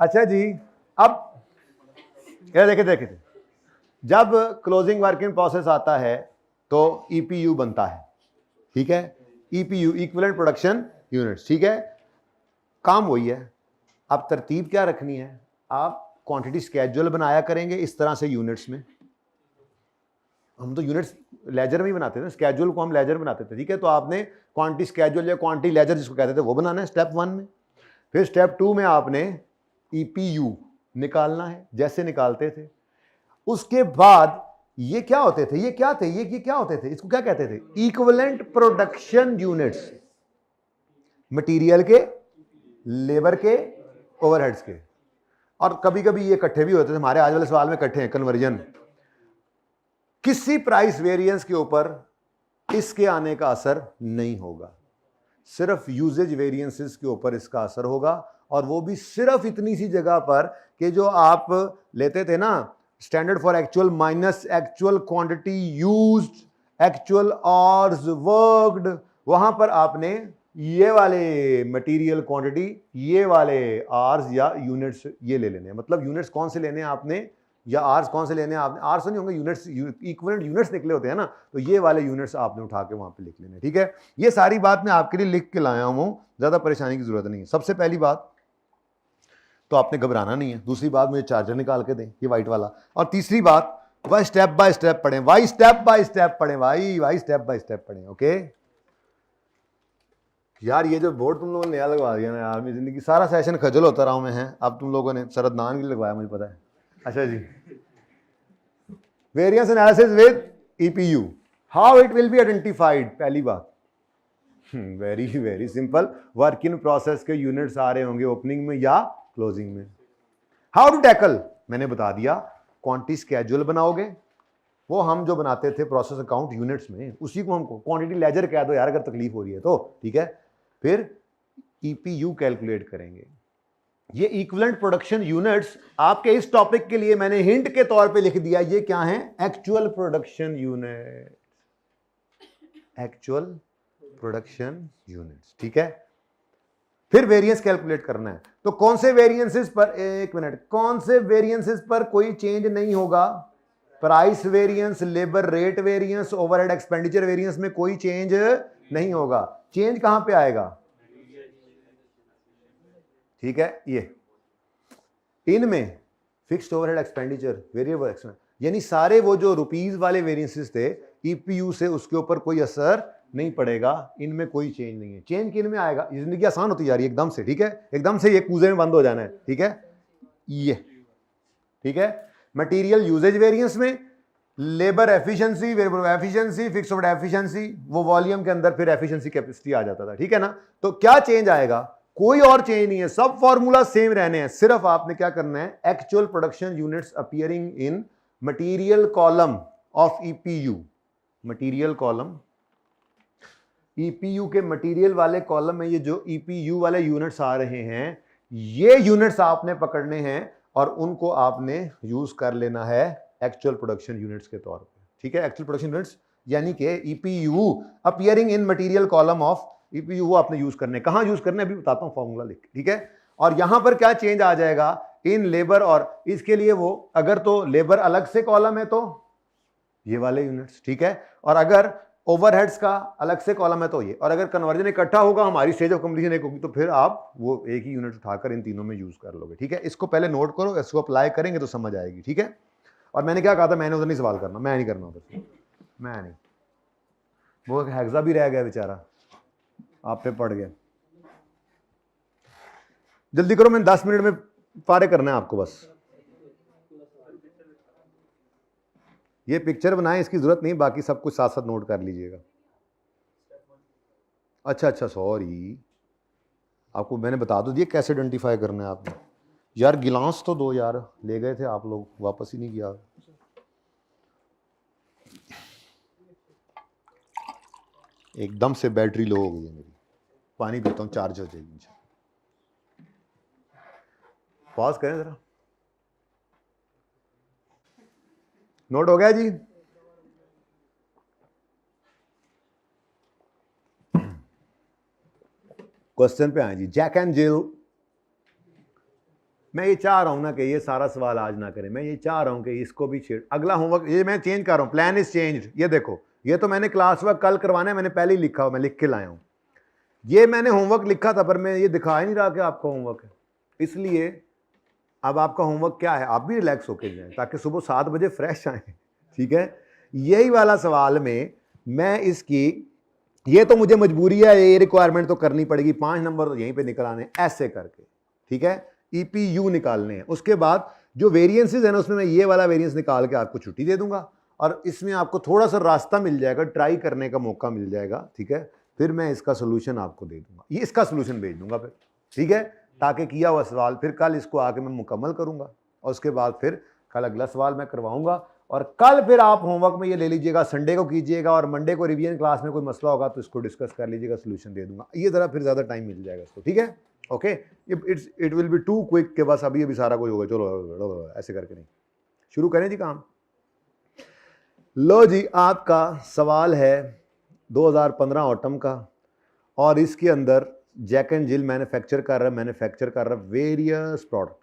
अच्छा जी, अब ये देखे देखे जब क्लोजिंग वर्क इन प्रोसेस आता है तो ईपीयू बनता है, ठीक है। ईपीयू इक्विवेलेंट प्रोडक्शन यूनिट्स, ठीक है। काम वही है, अब तरतीब क्या रखनी है, आप क्वांटिटी स्केड्यूल बनाया करेंगे इस तरह से यूनिट्स में। हम तो यूनिट्स लेजर में ही बनाते थे, स्केड्यूल को हम लेजर में बनाते थे, ठीक है। तो आपने क्वांटिटी स्केड्यूल या क्वांटिटी लेजर जिसको कहते थे वो बनाना है स्टेप 1 में। फिर स्टेप 2 में आपने ईपीयू निकालना है जैसे निकालते थे। उसके बाद ये क्या होते थे, ये क्या थे, ये क्या होते थे, इसको क्या कहते थे, इक्विवेलेंट प्रोडक्शन यूनिट्स, मटेरियल के, लेबर के, ओवरहेड्स के। और कभी कभी ये इकट्ठे भी होते थे, हमारे आज वाले सवाल में इकट्ठे हैं कन्वर्जन। किसी प्राइस वेरिएंस के ऊपर इसके आने का असर नहीं होगा, सिर्फ यूजेज वेरिएंसेस के ऊपर इसका असर होगा, और वो भी सिर्फ इतनी सी जगह पर कि जो आप लेते थे ना standard for actual minus actual quantity used actual hours worked, वहां पर आपने ये वाले मटेरियल क्वांटिटी, ये वाले आवर्स या यूनिट्स ये ले लेने हैं। मतलब यूनिट्स कौन से लेने हैं आपने या आर्स कौन से लेने हैं आपने, आर्स नहीं होंगे, यूनिट्स इक्विवेलेंट यूनिट्स निकले होते हैं ना, तो ये वाले यूनिट्स आपने उठा के वहां पे लिख लेने, ठीक है। ये सारी बात मैं आपके लिए लिख के लाया हूं, ज्यादा परेशानी की जरूरत नहीं है। सबसे पहली बात तो आपने घबराना नहीं है, दूसरी बात मुझे चार्जर निकाल के दें ये वाइट वाला, और तीसरी बात वह स्टेप बाय स्टेप पढ़ें, वाई स्टेप बाय स्टेप पढ़ें, वाई स्टेप बाय स्टेप पढ़ें, ओके। यार ये जो बोर्ड तुम लोगों ने नया लगवा दिया ना यार, मेरी जिंदगी सारा सेशन खजल होता रहा हूं मैं, है अब तुम लोगों ने सरदनान के लिए लगवाया मुझे पता है। अच्छा जी, variance analysis with EPU, how it will be identified. पहली बात very very simple, work in process के यूनिट्स आ रहे होंगे ओपनिंग में या क्लोजिंग में। हाउ टू टैकल, मैंने बता दिया, क्वांटिटी स्केड्यूल बनाओगे, वो हम जो बनाते थे प्रोसेस अकाउंट यूनिट्स में, उसी को हमको क्वांटिटी लेजर कह दो यार अगर तकलीफ हो रही है तो, ठीक है। फिर ईपीयू कैलकुलेट करेंगे। ये इक्विवेलेंट प्रोडक्शन यूनिट्स आपके इस टॉपिक के लिए मैंने हिंट के तौर पे लिख दिया, ये क्या है, actual production unit, actual production units, ठीक है। फिर वेरिएंस कैलकुलेट करना है, तो कौन से वेरिएंसेस पर, एक मिनट, कौन से वेरिएंसेस पर कोई चेंज नहीं होगा, price variance, labour rate variance, overhead expenditure variance में कोई चेंज नहीं होगा। चेंज कहां पे आएगा, ठीक है, ये इनमें fixed overhead expenditure, variable expenditure, यानी सारे वो जो रुपीस वाले वेरिएंसेस थे ईपीयू से उसके ऊपर कोई असर नहीं पड़ेगा, इनमें कोई चेंज नहीं है। चेंज किन में आएगा, जिंदगी आसान होती जा रही है एकदम से, ठीक है, एकदम से ये कूजे में बंद हो जाना है, ठीक है, ये ठीक है। मटेरियल यूजेज वेरिएंस में, labour efficiency, variable efficiency, fixed overhead efficiency, वो वॉल्यूम के अंदर फिर एफिशिएंसी कैपेसिटी आ जाता था, ठीक है ना। तो क्या चेंज आएगा, कोई और चेंज नहीं है, सब फॉर्मूला सेम रहने हैं, सिर्फ आपने क्या करना है, actual production units appearing in material column of EPU, material column, EPU के मटेरियल वाले कॉलम में ये जो ईपीयू वाले यूनिट्स आ रहे हैं, ये यूनिट्स आपने पकड़ने हैं और उनको आपने यूज कर लेना है एक्चुअल प्रोडक्शन यूनिट्स के तौर पे, ठीक है। एक्चुअल प्रोडक्शन यूनिट्स यानी कि EPU appearing in material column of EPU, वो आपने यूज करने, कहां यूज करने अभी बताता हूं फॉर्मूला लिख, ठीक है। और यहां पर क्या चेंज आ जाएगा, इन लेबर, और इसके लिए वो अगर तो लेबर अलग से कॉलम है तो ये वाले यूनिट्स, ठीक है, और अगर ओवरहेड्स का अलग से कॉलम है तो ये, और अगर कन्वर्जन इकट्ठा होगा, हमारी स्टेज ऑफ कंप्लीशन एक होगी, तो फिर आप वो एक ही यूनिट उठाकर इन तीनों में यूज कर लोगे, ठीक है। इसको पहले नोट करो, इसको अप्लाई करेंगे तो समझ आएगी, ठीक है। और मैंने क्या कहा था, मैंने उधर नहीं सवाल करना, मैं नहीं करना उधर, मैं नहीं, वो हैग्जा भी रह गया बेचारा, आप पे पड़ गया। जल्दी करो, मैंने 10 मिनट में पारे करना है आपको बस। ये पिक्चर बनाएं, इसकी जरूरत नहीं, बाकी सब कुछ साथ साथ नोट कर लीजिएगा। अच्छा सॉरी, आपको मैंने बता दो दिया कैसे आइडेंटिफाई करना है आपने। यार गिलास तो दो यार, ले गए थे आप लोग, वापस ही नहीं किया। एकदम से बैटरी लो हो गई है मेरी, पानी पीता हूँ, चार्ज हो जाएगी मुझे। पॉज करें जरा, नोट हो गया जी। क्वेश्चन पे आए जी, जैक एंड जिल मैं ये चाह रहा हूँ ना कि ये सारा सवाल आज ना करें, मैं ये चाह रहा हूँ कि इसको भी छेड़, अगला होमवर्क ये मैं चेंज कर रहा हूँ, प्लान इज चेंज्ड। ये देखो, ये तो मैंने क्लास वर्क कल करवाना है, मैंने पहले ही लिखा हुआ, मैं लिख के लाया हूँ। ये मैंने होमवर्क लिखा था पर मैं ये दिखा ही नहीं रहा कि आपका होमवर्क है, इसलिए अब आपका होमवर्क क्या है, आप भी रिलैक्स होके जाएं ताकि सुबह 7 बजे फ्रेश आए। ठीक है, यही वाला सवाल में मैं इसकी, ये तो मुझे मजबूरी है, ये रिक्वायरमेंट तो करनी पड़ेगी, 5 नंबर तो यहीं पे निकलाने ऐसे करके। ठीक है, ईपीयू निकालने हैं, उसके बाद जो वेरिएंसेस है ना उसमें मैं ये वाला वेरिएंस निकाल के आपको छुट्टी दे दूंगा और इसमें आपको थोड़ा सा रास्ता मिल जाएगा, ट्राई करने का मौका मिल जाएगा। ठीक है, फिर मैं इसका सोल्यूशन आपको दे दूंगा, ये इसका सोल्यूशन भेज दूंगा फिर। ठीक है, ताकि किया हुआ सवाल फिर कल इसको आके मैं मुकम्मल करूंगा और उसके बाद फिर कल अगला सवाल मैं करवाऊंगा और कल फिर आप होमवर्क में ये ले लीजिएगा, संडे को कीजिएगा और मंडे को रिवीजन क्लास में कोई मसला होगा तो इसको डिस्कस कर लीजिएगा, सोल्यूशन दे दूंगा। ये ज़रा फिर ज़्यादा टाइम मिल जाएगा इसको। ठीक है, okay, it will be too quick के बस अभी सारा कुछ होगा। चलो ऐसे करके नहीं, शुरू करें जी काम। लो जी, आपका सवाल है 2015 ऑटम का और इसके अंदर जैक एंड जिल मैन्युफैक्चर कर रहा various products,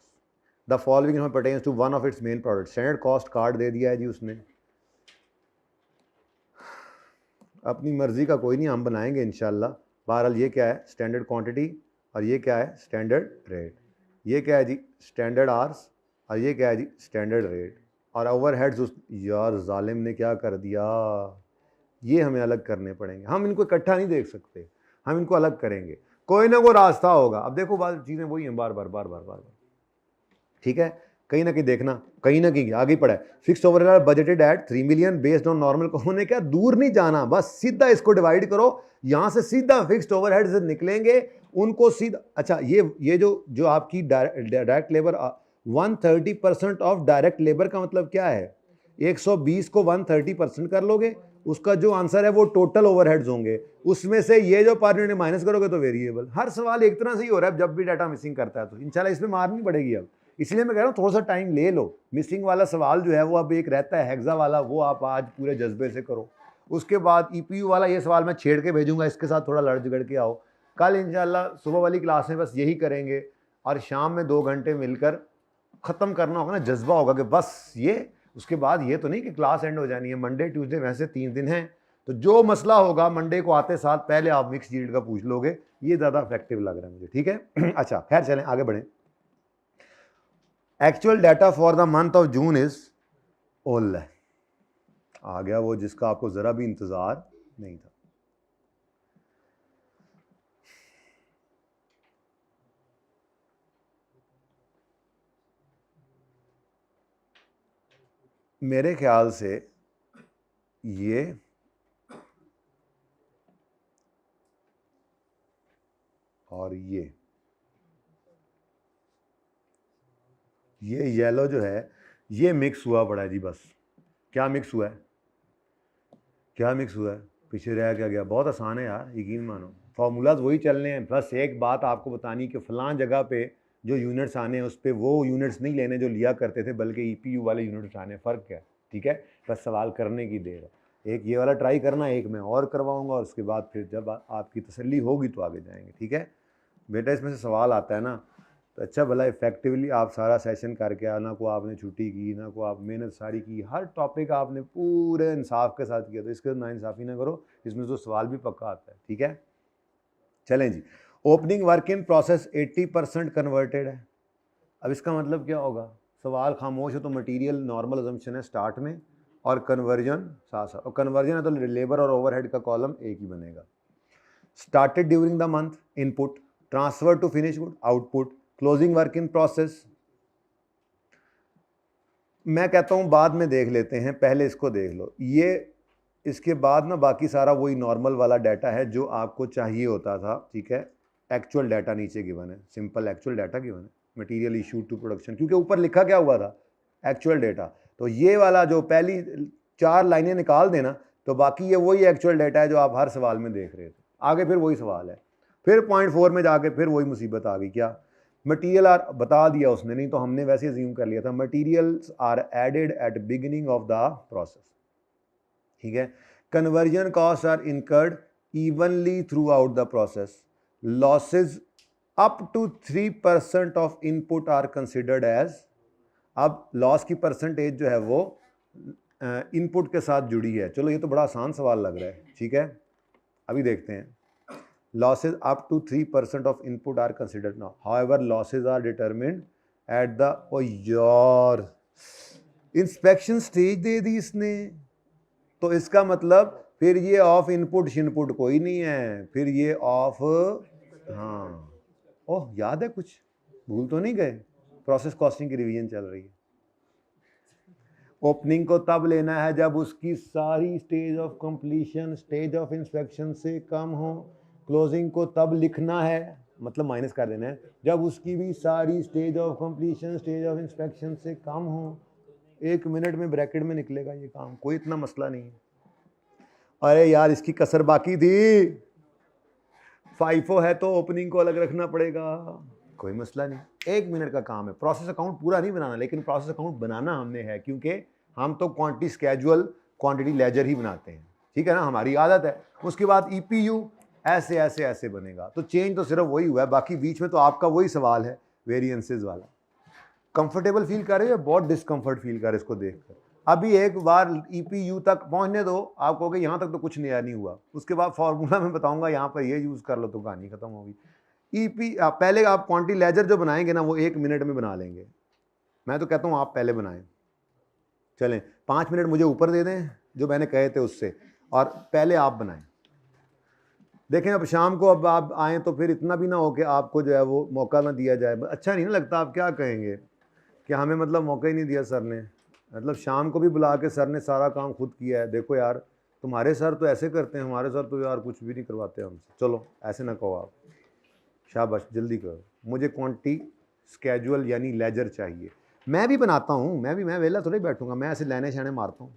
the following pertains to one of its main product. Standard cost card दे दिया है जी उसने, अपनी मर्जी का कोई नहीं, हम बनाएंगे इंशाल्लाह। बहरहाल ये क्या है, स्टैंडर्ड क्वांटिटी, और ये क्या है, स्टैंडर्ड रेट। ये क्या है जी, स्टैंडर्ड आवर्स, और ये क्या है जी, स्टैंडर्ड रेट। और ओवरहेड्स उस, यार जालिम ने क्या कर दिया, ये हमें अलग करने पड़ेंगे, हम इनको इकट्ठा नहीं देख सकते, हम इनको अलग करेंगे, कोई ना कोई रास्ता होगा। अब देखो बात, चीज़ें वही हैं, बार बार। ठीक है, कहीं ना कहीं देखना, कहीं ना कहीं आगे पड़ा है। Fixed overhead budgeted at 3 million based on normal को, होने क्या दूर नहीं जाना, बस सीधा इसको डिवाइड करो, यहां से सीधा फिक्स्ड ओवरहेड से निकलेंगे उनको सीधा। अच्छा, ये जो आपकी direct labour 130% of direct labour का मतलब क्या है, 120 को 130% कर लोगे, उसका जो आंसर है वो टोटल ओवरहेड्स होंगे, उसमें से ये जो पर यूनिट माइनस करोगे तो वेरिएबल। हर सवाल एक तरह से ही हो रहा है जब भी डाटा मिसिंग करता है, तो इंशाल्लाह इसमें मारनी पड़ेगी अब, इसलिए मैं कह रहा हूँ थोड़ा सा टाइम ले लो। मिसिंग वाला सवाल जो है वो अब एक रहता है हेक्सा वाला, वो आप आज पूरे जज्बे से करो। उसके बाद ईपीयू वाला ये सवाल मैं छेड़ के भेजूंगा, इसके साथ थोड़ा लड़ झगड़ के आओ। कल इंशाल्लाह सुबह वाली क्लास में बस यही करेंगे और शाम में 2 घंटे मिलकर ख़त्म करना होगा ना, जज्बा होगा कि बस ये, उसके बाद ये तो नहीं कि क्लास एंड हो जानी है। मंडे ट्यूसडे वैसे 3 दिन हैं, तो जो मसला होगा मंडे को आते साथ पहले आप मिक्स यील्ड का पूछ लोगे, ये ज़्यादा इफेक्टिव लग रहा है मुझे। ठीक है अच्छा, खैर चलें आगे बढ़ें। Actual data for the month of June is ओल, आ गया वो जिसका आपको जरा भी इंतजार नहीं था। मेरे ख्याल से ये और ये येलो जो है ये मिक्स हुआ पड़ा है जी। बस क्या मिक्स हुआ है, क्या मिक्स हुआ है, पीछे रह क्या गया। बहुत आसान है यार, यकीन मानो, फार्मूलाज वही चलने हैं। बस एक बात आपको बतानी कि फ़लाँ जगह पे जो यूनिट्स आने हैं उस पर वो यूनिट्स नहीं लेने जो लिया करते थे, बल्कि ईपीयू वाले यूनिट्स आने। फ़र्क क्या है, ठीक है, बस सवाल करने की देर है। एक ये वाला ट्राई करना, एक मैं और करवाऊँगा और उसके बाद फिर जब आपकी तसल्ली होगी तो आगे जाएंगे। ठीक है बेटा, इसमें से सवाल आता है ना तो अच्छा भला इफेक्टिवली आप सारा सेशन करके आना, को आपने छुट्टी की ना, को आप मेहनत सारी की, हर टॉपिक आपने पूरे इंसाफ के साथ किया, तो इसके ना इंसाफ़ी ना करो, इसमें तो सवाल भी पक्का आता है। ठीक है चलें जी। Opening work in process 80% converted है। अब इसका मतलब क्या होगा, सवाल खामोश है तो मटेरियल नॉर्मल अजम्पशन है स्टार्ट में और कन्वर्जन साथ साथ, और कन्वर्जन है तो लेबर और ओवरहेड का कॉलम एक ही बनेगा। Started during the month input, transfer to finish good output, closing work in process. मैं कहता हूं बाद में देख लेते हैं, पहले इसको देख लो। ये इसके बाद ना बाकी सारा वही नॉर्मल वाला डाटा है जो आपको चाहिए होता था। ठीक है, एक्चुअल डाटा नीचे गिवन है, सिंपल एक्चुअल डाटा गिवन है, मटेरियल इशू टू प्रोडक्शन, क्योंकि ऊपर लिखा क्या हुआ था, एक्चुअल डाटा। तो ये वाला जो पहली 4 लाइनें निकाल देना तो बाकी ये वही एक्चुअल डाटा है जो आप हर सवाल में देख रहे थे। आगे फिर वही सवाल है, फिर पॉइंट 4 में जाके फिर वही मुसीबत आ गई। क्या मटीरियल आर, बता दिया उसने, नहीं तो हमने वैसे अज्यूम कर लिया था, materials are added at beginning of the process. ठीक है, conversion cost are incurred evenly throughout the process, losses up to 3% of input are considered as, अब लॉस की परसेंटेज जो है वो इनपुट के साथ जुड़ी है। चलो ये तो बड़ा आसान सवाल लग रहा है, ठीक है, अभी देखते हैं। Losses up to 3% of input are considered now, however losses are determined at the, ओ यार इंस्पेक्शन स्टेज दे दी इसने, तो इसका मतलब फिर ये ऑफ इनपुट शिनपुट कोई नहीं है, फिर ये ऑफ, हाँ ओह याद है, कुछ भूल तो नहीं गए, प्रोसेस कॉस्टिंग की रिवीजन चल रही है। ओपनिंग को तब लेना है जब उसकी सारी stage of completion stage of inspection से कम हो, क्लोजिंग को तब लिखना है, मतलब माइनस कर देना है, जब उसकी भी सारी stage of completion stage of inspection से कम हो। 1 मिनट में ब्रैकेट में निकलेगा ये काम, कोई इतना मसला नहीं है। अरे यार इसकी कसर बाकी थी, फाइफो है तो ओपनिंग को अलग रखना पड़ेगा, कोई मसला नहीं, 1 मिनट का काम है। प्रोसेस अकाउंट पूरा नहीं बनाना, लेकिन प्रोसेस अकाउंट बनाना हमने है, क्योंकि हम तो क्वांटिटी स्केजुअल क्वांटिटी लेजर ही बनाते हैं, ठीक है ना, हमारी आदत है। उसके बाद ईपीयू ऐसे ऐसे ऐसे बनेगा, तो चेंज तो सिर्फ वही हुआ है, बाकी बीच में तो आपका वही सवाल है वेरिएंसेस वाला। कंफर्टेबल फील कर रहे हो, बहुत डिस्कम्फर्ट फील कर रहे हो इसको देखकर। अभी एक बार ईपीयू तक पहुंचने दो, आप कहोगे यहाँ तक तो कुछ नया नहीं हुआ, उसके बाद फॉर्मूला में बताऊंगा, यहाँ पर ये यूज़ कर लो तो कहानी खत्म होगी। पहले आप क्वांटिटी लेजर जो बनाएंगे ना वो 1 मिनट में बना लेंगे, मैं तो कहता हूँ आप पहले बनाएं। चलें 5 मिनट मुझे ऊपर दे दें जो मैंने कहे थे उससे, और पहले आप बनाएं। देखें अब शाम को अब आप आएँ तो फिर इतना भी ना हो कि आपको जो है वो मौका ना दिया जाए, अच्छा नहीं ना लगता। आप क्या कहेंगे कि हमें मतलब मौका ही नहीं दिया सर ने, मतलब शाम को भी बुला के सर ने सारा काम खुद किया है। देखो यार तुम्हारे सर तो ऐसे करते हैं, हमारे सर तो यार कुछ भी नहीं करवाते हमसे। चलो ऐसे ना कहो आप, शाबाश जल्दी करो। मुझे क्वांटिटी स्केजुअल यानी लेजर चाहिए, मैं भी बनाता हूँ, मैं वेला थोड़ी बैठूंगा, मैं ऐसे लेने शाने मारता हूँ।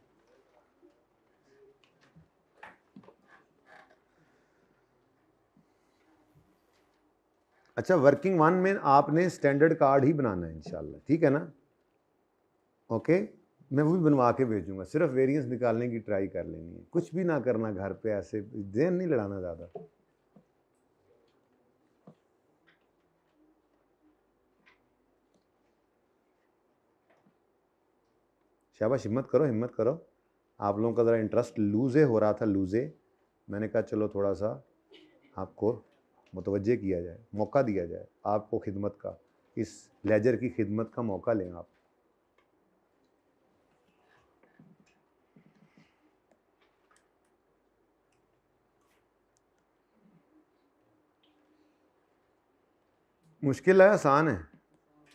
अच्छा वर्किंग 1 में आपने स्टैंडर्ड कार्ड ही बनाना है इंशाल्लाह, ठीक है ना, ओके मैं वो भी बनवा के भेजूंगा, सिर्फ वेरिएंस निकालने की ट्राई कर लेनी है, कुछ भी ना करना घर पे, ऐसे ज़हन नहीं लड़ाना ज़्यादा। शाबाश, हिम्मत करो हिम्मत करो। आप लोगों का ज़रा इंटरेस्ट लूज़े हो रहा था, लूज़े, मैंने कहा चलो थोड़ा सा आपको मुतवज्जे किया जाए, मौका दिया जाए आपको खिदमत का, इस लेजर की खिदमत का मौका लें आप। मुश्किल है आसान है,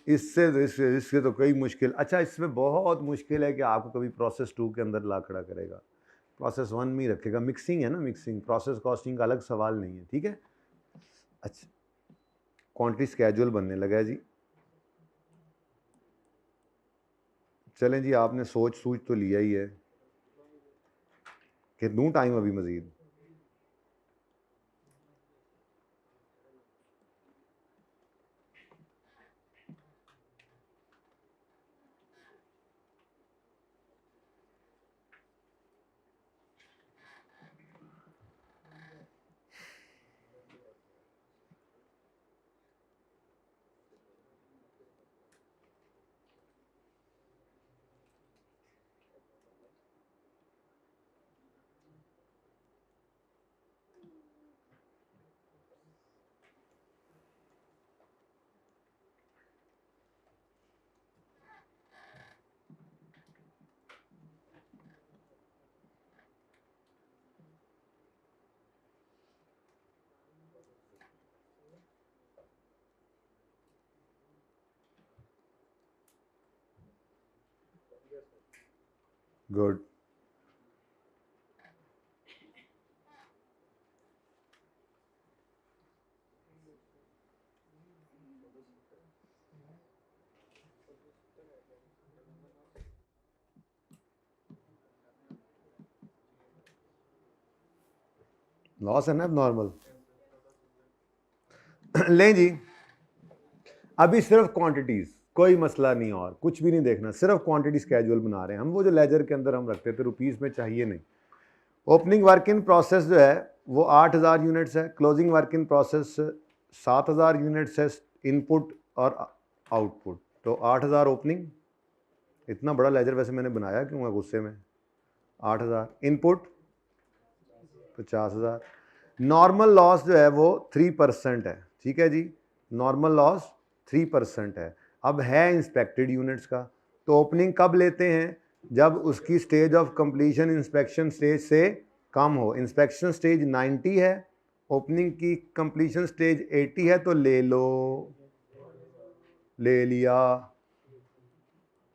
इससे तो कई मुश्किल। अच्छा इसमें बहुत मुश्किल है कि आपको कभी प्रोसेस 2 के अंदर ला खड़ा करेगा, प्रोसेस 1 में ही रखेगा। मिक्सिंग है ना, मिक्सिंग, प्रोसेस कॉस्टिंग का अलग सवाल नहीं है, ठीक है। अच्छा क्वांटिटी स्केजुअल बनने लगा है जी, चलें जी, आपने सोच तो लिया ही है कि दूं टाइम अभी मज़ीद। गुड, लॉस है ना नॉर्मल। लें जी, अभी सिर्फ क्वांटिटीज़, कोई मसला नहीं और कुछ भी नहीं देखना, सिर्फ क्वांटिटी स्केजुअल बना रहे हैं हम। वो जो लेजर के अंदर हम रखते थे रुपीज़ में चाहिए नहीं। ओपनिंग वर्क इन प्रोसेस जो है वो 8000 यूनिट्स है, closing work in process 7000 units है इनपुट और आउटपुट, तो 8000 ओपनिंग। इतना बड़ा लेजर वैसे मैंने बनाया क्यों है गुस्से में। 8000 इनपुट 50000। नॉर्मल लॉस जो है वो 3% है, ठीक है जी। नॉर्मल लॉस 3% है। अब है इंस्पेक्टेड यूनिट्स का, तो ओपनिंग कब लेते हैं, जब उसकी stage of completion inspection stage से कम हो। इंस्पेक्शन स्टेज 90 है, ओपनिंग की कंप्लीशन स्टेज 80 है, तो ले लो, ले लिया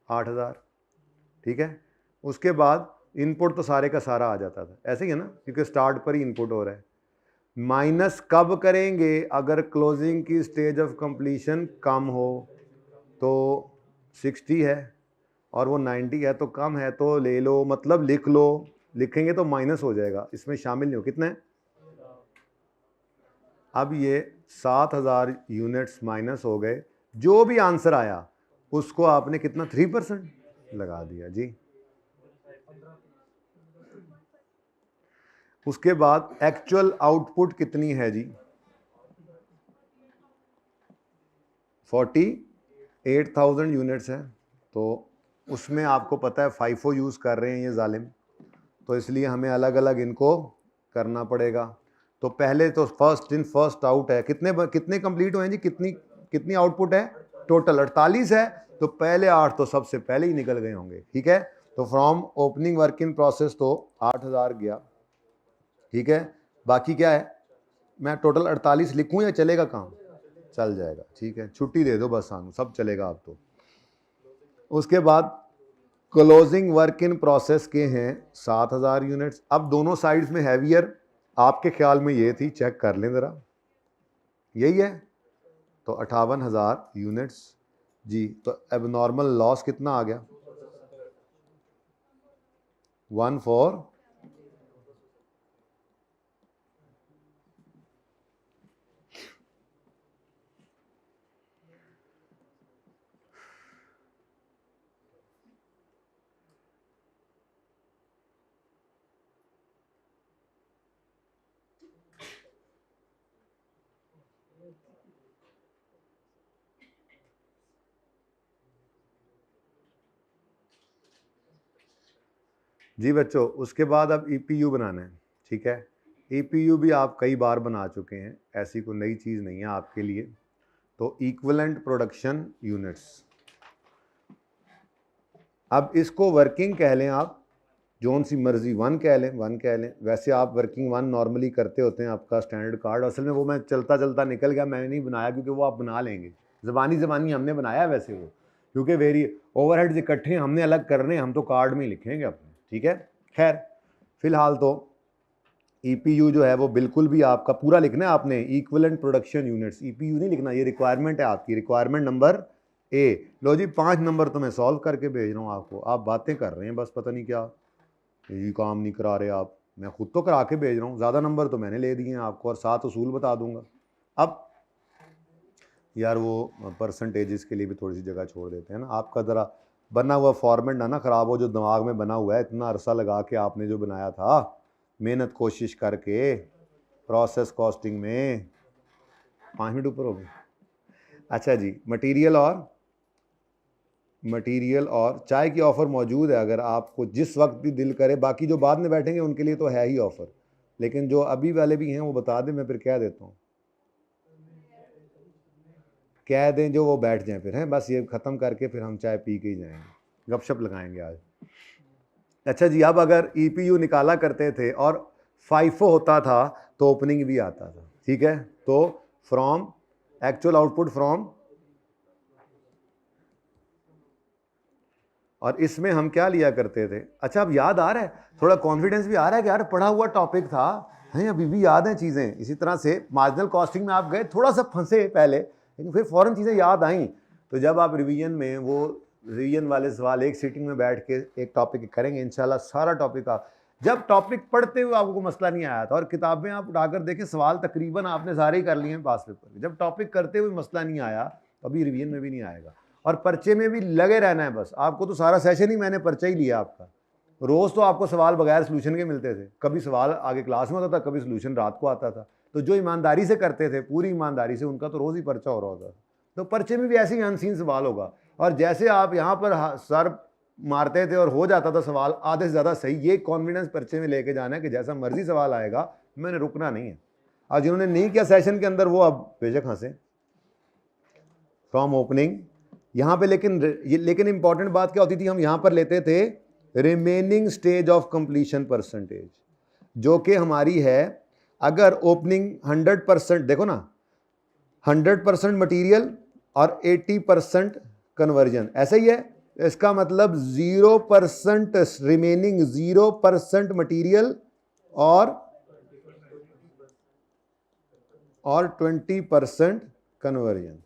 8000, ठीक है। उसके बाद इनपुट तो सारे का सारा आ जाता था, ऐसे ही है ना, क्योंकि स्टार्ट पर ही इनपुट हो रहा है। माइनस कब करेंगे, अगर क्लोजिंग की स्टेज ऑफ कंप्लीशन कम हो, तो 60 है और वो 90 है, तो कम है, तो ले लो, मतलब लिख लो। लिखेंगे तो माइनस हो जाएगा, इसमें शामिल नहीं हो। कितने, अब ये 7000 यूनिट्स माइनस हो गए। जो भी आंसर आया उसको आपने कितना 3% लगा दिया जी। उसके बाद एक्चुअल आउटपुट कितनी है जी, 48,000 यूनिट्स है। तो उसमें आपको पता है FIFO यूज़ कर रहे हैं ये जालिम, तो इसलिए हमें अलग अलग इनको करना पड़ेगा। तो पहले तो फर्स्ट इन फर्स्ट आउट है। कितने कंप्लीट हुए हैं जी, कितनी आउटपुट है, टोटल 48 है, तो पहले 8 तो सबसे पहले ही निकल गए होंगे, ठीक है। तो from opening work in process तो 8000 गया, ठीक है। बाकी क्या है, मैं टोटल 48 लिखूं या चलेगा काम, चल जाएगा, ठीक है। छुट्टी दे दो बस, सानू सब चलेगा अब तो। उसके बाद क्लोजिंग वर्क इन प्रोसेस के हैं 7000 यूनिट्स। अब दोनों साइड्स में हैवियर आपके ख्याल में ये थी, चेक कर लें ज़रा, यही है, तो 58,000 यूनिट्स जी। तो एबनॉर्मल लॉस कितना आ गया, 14। जी बच्चों, उसके बाद अब EPU बनाना है, ठीक है। EPU भी आप कई बार बना चुके हैं, ऐसी कोई नई चीज़ नहीं है आपके लिए। तो इक्विवेलेंट प्रोडक्शन यूनिट्स, अब इसको वर्किंग कह लें आप, जोन सी मर्जी 1 कह लें, 1 कह लें। वैसे आप वर्किंग 1 नॉर्मली करते होते हैं, आपका स्टैंडर्ड कार्ड। असल में वो मैं चलता चलता निकल गया, मैंने नहीं बनाया, क्योंकि वो आप बना लेंगे, ज़बानी हमने बनाया है वैसे वो, क्योंकि वेरी ओवरहेड्स इकट्ठे हमने अलग करने, हम तो कार्ड में ही लिखेंगे अपने, ठीक है। खैर फिलहाल तो EPU जो है वो बिल्कुल भी आपका पूरा लिखना है आपने, इक्विवेलेंट प्रोडक्शन यूनिट्स। EPU नहीं लिखना, ये रिक्वायरमेंट है आपकी, रिक्वायरमेंट नंबर A। लो जी 5 नंबर तो मैं सॉल्व करके भेज रहा हूँ आपको, आप बातें कर रहे हैं बस, पता नहीं क्या, ये काम नहीं करा रहे आप, मैं खुद तो करा के भेज रहा हूँ। ज़्यादा नंबर तो मैंने ले दिए हैं आपको, और 7 उसूल बता दूंगा। अब यार वो परसेंटेजेस के लिए भी थोड़ी सी जगह छोड़ देते हैं ना, आपका ज़रा बना हुआ फॉर्मेट ना खराब हो, जो दिमाग में बना हुआ है, इतना अरसा लगा के आपने जो बनाया था, मेहनत कोशिश करके प्रोसेस कॉस्टिंग में। 5 मिनट ऊपर हो गए। अच्छा जी, मटेरियल और चाय की ऑफ़र मौजूद है, अगर आपको जिस वक्त भी दिल करे। बाकी जो बाद में बैठेंगे उनके लिए तो है ही ऑफ़र, लेकिन जो अभी वाले भी हैं वो बता दें, मैं फिर कह देता हूँ, कह दें जो, वो बैठ जाएं फिर, हैं बस ये ख़त्म करके फिर हम चाय पी के ही जाएंगे, गपशप लगाएंगे आज। अच्छा जी, अब अगर EPU निकाला करते थे और FIFO होता था तो ओपनिंग भी आता था, ठीक है। तो फ्रॉम एक्चुअल आउटपुट फ्रॉम, और इसमें हम क्या लिया करते थे। अच्छा अब याद आ रहा है, थोड़ा कॉन्फिडेंस भी आ रहा है कि यार पढ़ा हुआ टॉपिक था, हैं अभी भी याद हैं चीज़ें। इसी तरह से मार्जिनल कॉस्टिंग में आप गए, थोड़ा सा फंसे पहले, लेकिन फिर फ़ौरन चीज़ें याद आई। तो जब आप रिवीजन में वो रिवीजन वाले सवाल एक सीटिंग में बैठ के एक टॉपिक करेंगे, इंशाल्लाह सारा टॉपिक आप, जब टॉपिक पढ़ते हुए आपको मसला नहीं आया था, और किताबें आप उठाकर देखें, सवाल तकरीबन आपने सारे ही कर लिए हैं पास पेपर, जब टॉपिक करते हुए मसला नहीं आया, अभी रिवीजन में भी नहीं आएगा। और पर्चे में भी लगे रहना है बस, आपको तो सारा सेशन ही मैंने पर्चा ही लिया आपका, रोज़ तो आपको सवाल बगैर सोल्यूशन के मिलते थे, कभी सवाल आगे क्लास में होता था, कभी सोल्यूशन रात को आता था। तो जो ईमानदारी से करते थे, पूरी ईमानदारी से, उनका तो रोज़ ही पर्चा हो रहा होता था। तो पर्चे में भी ऐसे ही अनसीन सवाल होगा, और जैसे आप यहाँ पर सर मारते थे और हो जाता था सवाल आधे से ज़्यादा सही, ये कॉन्फिडेंस पर्चे में लेके जाना है कि जैसा मर्जी सवाल आएगा मैंने रुकना नहीं है। और जिन्होंने नहीं किया सेशन के अंदर वो अब बेशक हंसे। फ्रॉम ओपनिंग यहाँ पे, लेकिन इंपॉर्टेंट बात क्या होती थी, हम यहाँ पर लेते थे remaining stage of completion percentage, जो कि हमारी है अगर ओपनिंग 100%, देखो ना 100% मटीरियल और 80% कन्वर्जन, ऐसा ही है। इसका मतलब 0% रिमेनिंग, 0% मटीरियल और 20% कन्वर्जन।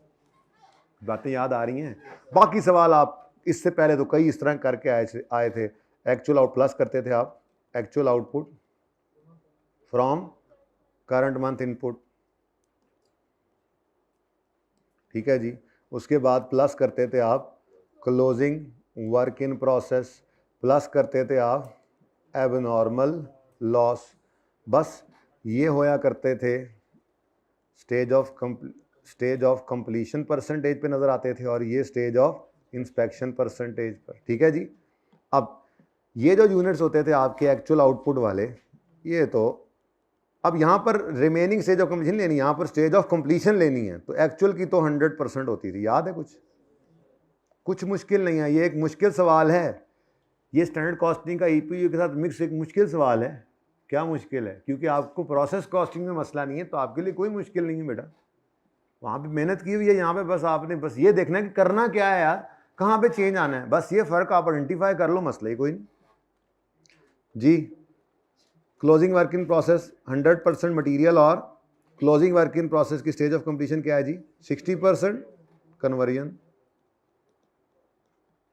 बातें याद आ रही हैं? बाकी सवाल आप इससे पहले तो कई इस तरह करके आए थे। एक्चुअल आउट प्लस करते थे आप, actual output from current month input, ठीक है जी। उसके बाद प्लस करते थे आप closing work in process, plus करते थे आप एबनॉर्मल लॉस। बस ये होया करते थे स्टेज ऑफ कंप्लीशन परसेंटेज पे नज़र आते थे, और ये स्टेज ऑफ इंस्पेक्शन परसेंटेज पर, ठीक है जी। अब ये जो यूनिट्स होते थे आपके एक्चुअल आउटपुट वाले, ये तो अब यहाँ पर रिमेनिंग स्टेज ऑफ कंप्लीशन लेनी है, यहाँ पर स्टेज ऑफ कंप्लीशन लेनी है, तो एक्चुअल की तो 100% होती थी। याद है? कुछ मुश्किल नहीं है, ये एक मुश्किल सवाल है। ये स्टैंडर्ड कॉस्टिंग का ईपीयू के साथ मिक्स एक मुश्किल सवाल है। क्या मुश्किल है? क्योंकि आपको प्रोसेस कॉस्टिंग में मसला नहीं है, तो आपके लिए कोई मुश्किल नहीं है बेटा। वहाँ पे मेहनत की हुई है, यहाँ पे बस आपने बस ये देखना है कि करना क्या है यार, कहाँ पे चेंज आना है, बस ये फ़र्क आप आइडेंटिफाई कर लो, मसला ही कोई नहीं जी। Closing work in process 100% material और क्लोजिंग वर्क इन प्रोसेस की स्टेज ऑफ कंप्लीशन क्या है जी? 60% कन्वर्जन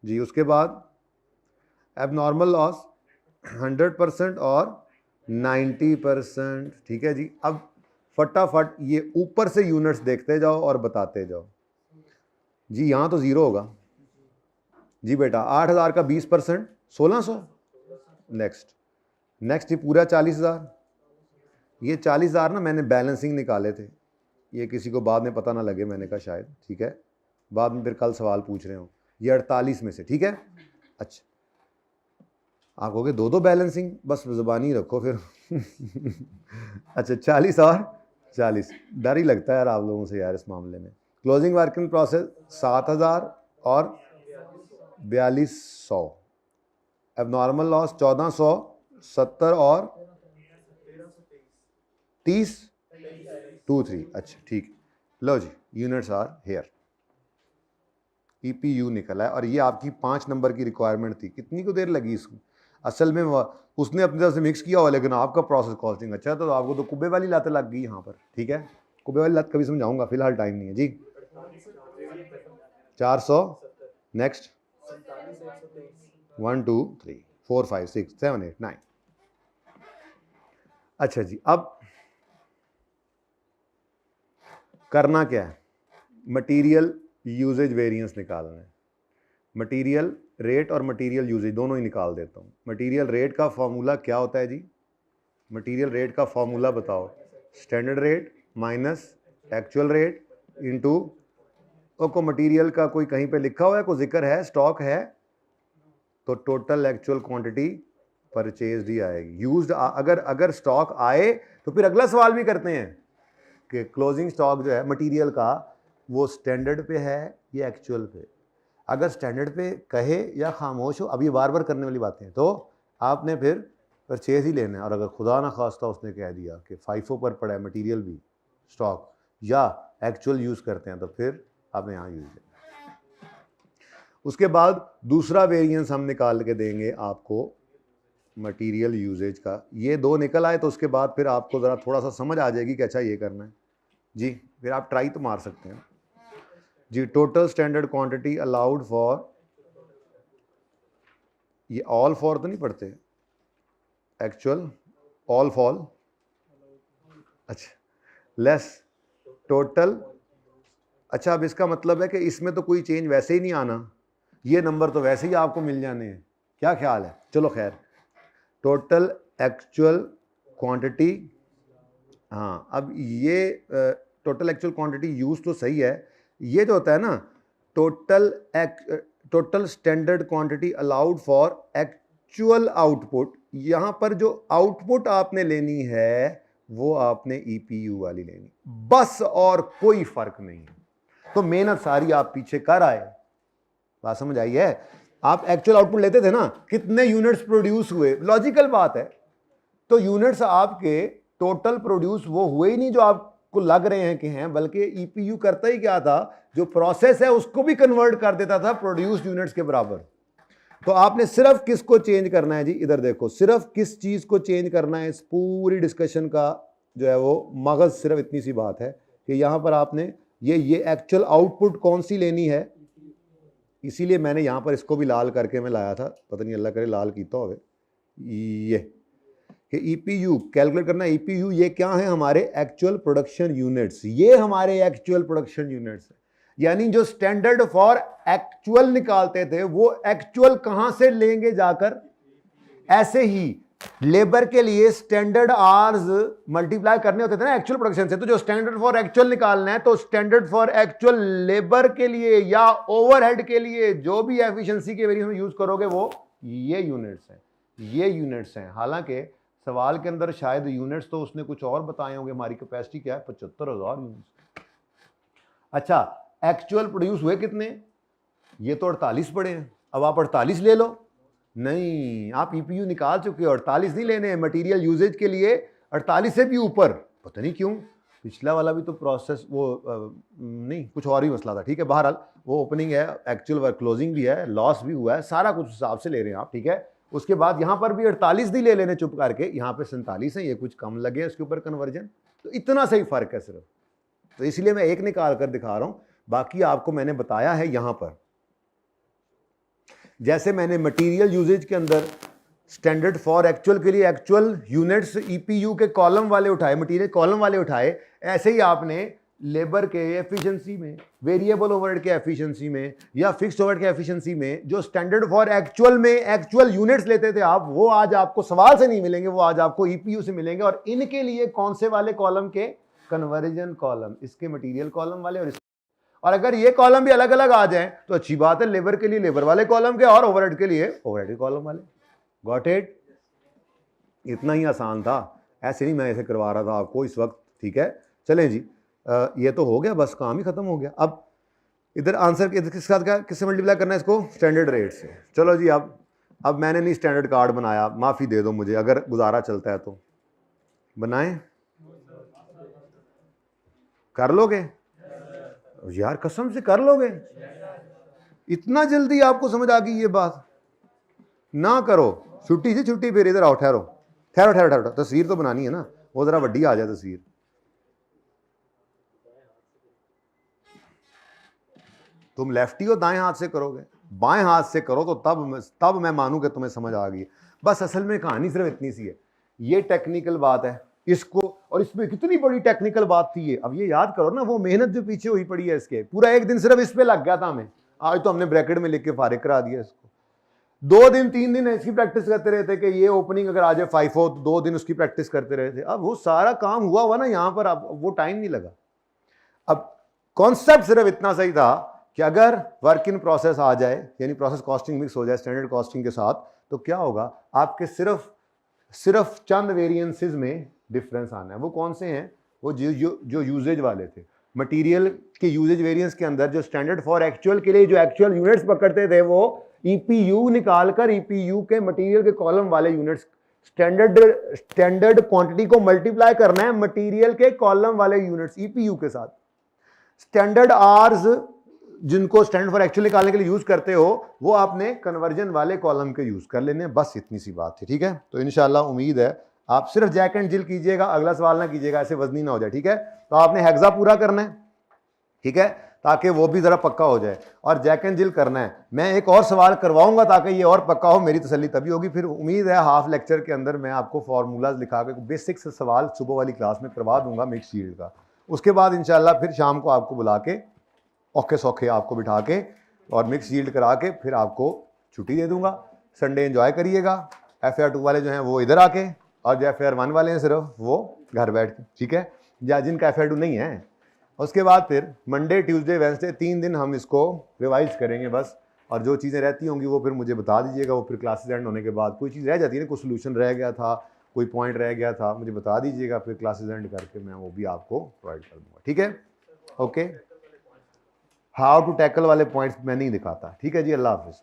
जी। उसके बाद एबनॉर्मल लॉस 100% और 90%, ठीक है जी। अब फटाफट ये ऊपर से यूनिट्स देखते जाओ और बताते जाओ जी। यहाँ तो ज़ीरो होगा जी बेटा। 8000 का 20% 1600। नेक्स्ट ये पूरा 40,000। ये 40,000 ना मैंने बैलेंसिंग निकाले थे, ये किसी को बाद में पता ना लगे, मैंने कहा शायद, ठीक है, बाद में फिर कल सवाल पूछ रहे हो। ये 48 में से, ठीक है। अच्छा, आप कहोगे दो बैलेंसिंग, बस ज़बानी रखो फिर अच्छा, 40 और 40, डर ही लगता है यार आप लोगों से यार इस मामले में। क्लोजिंग वर्क इन प्रोसेस 7,000 और 4200। एबनॉर्मल लॉस 1470 और 30 23। अच्छा ठीक, लो जी, यूनिट्स आर हेयर। ईपीयू निकला है, और ये आपकी 5 नंबर की रिक्वायरमेंट थी। कितनी को देर लगी इसको? असल में उसने अपनी तरफ से मिक्स किया हुआ, लेकिन आपका प्रोसेस कॉस्टिंग अच्छा है, तो आपको तो कुब्बे वाली लात लग गई यहाँ पर, ठीक है। कुब्बे वाली लात कभी समझाऊंगा, फिलहाल टाइम नहीं है जी। 400। नेक्स्ट 1 2 3 4 5 6 7 8 9। अच्छा जी, अब करना क्या है? मटीरियल यूजेज वेरिएंस निकालना है। मटीरियल रेट और मटीरियल यूजेज दोनों ही निकाल देता हूँ। मटीरियल रेट का फॉर्मूला क्या होता है जी? मटीरियल रेट का फॉर्मूला बताओ। Standard rate minus actual rate into, को मटीरियल का कोई कहीं पे लिखा हुआ है, कोई जिक्र है, स्टॉक है, तो टोटल एक्चुअल क्वांटिटी परचेज ही आएगी। यूज्ड अगर स्टॉक आए तो फिर अगला सवाल भी करते हैं कि क्लोजिंग स्टॉक जो है मटीरियल का, वो स्टैंडर्ड पे है या एक्चुअल पे। अगर स्टैंडर्ड पे कहे या खामोश हो, अब ये बार बार करने वाली बातें हैं, तो आपने फिर परचेज ही लेना है। और अगर खुदा ना खास्ता उसने कह दिया कि FIFO पर पड़ा है मटीरियल भी, स्टॉक या एक्चुअल यूज़ करते हैं, तो फिर आपने यहाँ यूज़ लेना। उसके बाद दूसरा वेरिएंस हम निकाल के देंगे आपको मटीरियल यूजेज का। ये 2 निकल आए तो उसके बाद फिर आपको ज़रा थोड़ा सा समझ आ जाएगी कि अच्छा ये करना है जी। फिर आप ट्राई तो मार सकते हैं जी। Total standard quantity allowed for, ये ऑल फॉर तो नहीं पढ़ते, एक्चुअल ऑल फॉल, अच्छा, लेस टोटल। अच्छा, अब इसका मतलब है कि इसमें तो कोई चेंज वैसे ही नहीं आना, ये नंबर तो वैसे ही आपको मिल जाने हैं। क्या ख्याल है? चलो खैर, टोटल एक्चुअल क्वांटिटी, हाँ अब ये टोटल एक्चुअल क्वांटिटी यूज तो सही है, ये जो होता है ना total standard quantity allowed for actual output, यहाँ पर जो आउटपुट आपने लेनी है वो आपने ईपीयू वाली लेनी, बस और कोई फर्क नहीं है। तो मेहनत सारी आप पीछे कर आए, बात समझ आई है? आप एक्चुअल आउटपुट लेते थे ना, कितने यूनिट्स प्रोड्यूस हुए, लॉजिकल बात है। तो यूनिट्स आपके टोटल प्रोड्यूस वो हुए ही नहीं जो आपको लग रहे हैं कि हैं, बल्कि ईपीयू करता ही क्या था, जो प्रोसेस है उसको भी कन्वर्ट कर देता था प्रोड्यूस्ड यूनिट्स के बराबर। तो आपने सिर्फ किसको चेंज करना है जी, इधर देखो, सिर्फ किस चीज को चेंज करना है, इस पूरी डिस्कशन का जो है वो मगज सिर्फ इतनी सी बात है कि यहां पर आपने ये एक्चुअल आउटपुट कौन सी लेनी है, इसीलिए मैंने यहां पर इसको भी लाल करके मैं लाया था, पता नहीं अल्लाह करे लाल कीता होवे, ये कि ईपीयू कैलकुलेट करना। ईपीयू ये क्या है, हमारे एक्चुअल प्रोडक्शन यूनिट्स, ये हमारे एक्चुअल प्रोडक्शन यूनिट्स है, यानी जो स्टैंडर्ड फॉर एक्चुअल निकालते थे वो एक्चुअल कहां से लेंगे जाकर। ऐसे ही लेबर के लिए स्टैंडर्ड आवर्स मल्टीप्लाई करने होते थे ना एक्चुअल प्रोडक्शन से, तो जो स्टैंडर्ड फॉर एक्चुअल निकालना है तो स्टैंडर्ड फॉर एक्चुअल लेबर के लिए या ओवरहेड के लिए जो भी एफिशिएंसी के वेरिएशन यूज करोगे वो ये यूनिट्स हैं, ये यूनिट्स हैं। हालांकि सवाल के अंदर शायद यूनिट्स तो उसने कुछ और बताए होंगे, हमारी कैपेसिटी क्या है 75,000 यूनिट्स। अच्छा एक्चुअल प्रोड्यूस हुए कितने, ये तो 48 पड़े हैं, अब आप 48 ले लो, नहीं आप ईपीयू निकाल चुके हो, 48 नहीं लेने हैं, मटेरियल यूजेज के लिए 48 से भी ऊपर, पता नहीं क्यों, पिछला वाला भी तो प्रोसेस वो नहीं कुछ और ही मसला था, ठीक है। बहरहाल वो ओपनिंग है, एक्चुअल वर्क क्लोजिंग भी है, लॉस भी हुआ है, सारा कुछ हिसाब से ले रहे हैं आप, ठीक है। उसके बाद यहाँ पर भी 48 नहीं ले लेने चुप करके, यहाँ पे 47 है, ये कुछ कम लगे उसके ऊपर कन्वर्जन, तो इतना सही फर्क है सिर्फ, तो इसलिए मैं एक निकाल कर दिखा रहा हूँ, बाकी आपको मैंने बताया है यहाँ पर। जैसे मैंने मटेरियल यूजेज के अंदर स्टैंडर्ड फॉर एक्चुअल के लिए एक्चुअल यूनिट्स ईपीयू के कॉलम वाले उठाए, मटेरियल कॉलम वाले उठाए, ऐसे ही आपने लेबर के एफिशिएंसी में, वेरिएबल ओवरहेड के एफिशिएंसी में या फिक्स्ड ओवरहेड के एफिशिएंसी में जो स्टैंडर्ड फॉर एक्चुअल में एक्चुअल यूनिट्स लेते थे आप, वो आज आपको सवाल से नहीं मिलेंगे, वो आज आपको ईपीयू से मिलेंगे। और इनके लिए कौन से वाले कॉलम के, कन्वर्जन कॉलम, इसके मटेरियल कॉलम वाले, और अगर ये कॉलम भी अलग अलग आ जाएं तो अच्छी बात है, लेबर के लिए लेबर वाले कॉलम के और ओवरहेड के लिए ओवरहेड के कॉलम वाले। Got it? इतना ही आसान था, ऐसे नहीं मैं ऐसे करवा रहा था आपको इस वक्त, ठीक है। चलें जी, ये तो हो गया, बस काम ही खत्म हो गया। अब इधर आंसर किसके साथ, क्या किससे मल्टीप्लाई करना है इसको, स्टैंडर्ड रेट से। चलो जी, अब मैंने नहीं स्टैंडर्ड कार्ड बनाया, माफ़ी दे दो मुझे, अगर गुजारा चलता है तो बनाएं, कर लोगे यार, कसम से कर लोगे, इतना जल्दी आपको समझ आ गई ये बात, ना करो छुट्टी से छुट्टी, फिर इधर आओ, ठहरो ठहरो ठहरो ठहरो, तस्वीर तो बनानी है ना, वो जरा वड्डी आ जाए तस्वीर। तुम लेफ्टी हो, दाएं हाथ से करोगे, बाएं हाथ से करो तो तब मैं मानूं कि तुम्हें समझ आ गई। बस असल में कहानी सिर्फ इतनी सी है, ये टेक्निकल बात है इसको, और इसमें कितनी बड़ी टेक्निकल बात थी ये। अब ये याद करो ना, वो मेहनत जो पीछे हुई पड़ी है इसके, पूरा एक दिन सिर्फ इस पे लग गया था हमें, आज तो हमने ब्रैकेट में लिख के फारिग करा दिया इसको। 2 दिन 3 दिन इसकी प्रैक्टिस करते रहते कि ये ओपनिंग अगर आ जाए 5 हो, तो 2 दिन उसकी प्रैक्टिस करते रहते। अब वो सारा काम हुआ ना यहाँ पर, अब वो टाइम नहीं लगा। अब कॉन्सेप्ट सिर्फ इतना सही था कि अगर वर्क इन प्रोसेस आ जाए, यानी प्रोसेस कॉस्टिंग मिक्स हो जाए स्टैंडर्ड कॉस्टिंग के साथ, तो क्या होगा, आपके सिर्फ चंद वेरिएंसेस में डिफरेंस आना है। वो कौन से हैं, वो जो यूजेज वाले थे, मटेरियल के यूजेज वेरिएंस के अंदर जो स्टैंडर्ड फॉर एक्चुअल के लिए जो एक्चुअल यूनिट्स पकड़ते थे, वो ईपीयू निकालकर ईपीयू के मटेरियल के कॉलम वाले यूनिट्स, स्टैंडर्ड क्वांटिटी को मल्टीप्लाई करना है मटेरियल के कॉलम वाले यूनिट्स ईपीयू के साथ। स्टैंडर्ड आवर्स जिनको स्टैंडर्ड फॉर एक्चुअल निकालने के लिए यूज करते हो, वो आपने कन्वर्जन वाले कॉलम के यूज कर लेने, बस इतनी सी बात थी, ठीक है। तो इंशाल्लाह उम्मीद है आप सिर्फ जैक एंड जिल कीजिएगा, अगला सवाल ना कीजिएगा, ऐसे वजनी ना हो जाए, ठीक है। तो आपने हेक्सा पूरा करना है, ठीक है, ताकि वो भी जरा पक्का हो जाए, और जैक एंड जिल करना है। मैं एक और सवाल करवाऊंगा ताकि ये और पक्का हो, मेरी तसल्ली तभी होगी। फिर उम्मीद है हाफ लेक्चर के अंदर मैं आपको फार्मूलाज लिखा के बेसिक सवाल सुबह वाली क्लास में करवा दूंगा मिक्स शील्ड का। उसके बाद इंशाल्लाह फिर शाम को आपको बुला के औखे सौखे आपको बिठा के और मिक्स शील्ड करा के फिर आपको छुट्टी दे दूंगा। संडे एंजॉय करिएगा, FAR 2 वाले जो हैं वो इधर आके, और जो FAR 1 वाले हैं सिर्फ वो घर बैठ के, ठीक है, या जिनका FAR 2 नहीं है। उसके बाद फिर मंडे ट्यूसडे वेडनेसडे 3 दिन हम इसको रिवाइज करेंगे बस, और जो चीज़ें रहती होंगी वो फिर मुझे बता दीजिएगा। वो फिर क्लासेस एंड होने के बाद कोई चीज़ रह जाती है ना, कोई सोल्यूशन रह गया था, कोई पॉइंट रह गया था, मुझे बता दीजिएगा, फिर क्लासेस एंड करके मैं वो भी आपको प्रोवाइड कर दूंगा, ठीक है। ओके, हाउ टू टैकल वाले पॉइंट्स मैं नहीं दिखाता, ठीक है जी। अल्लाह हाफिज़।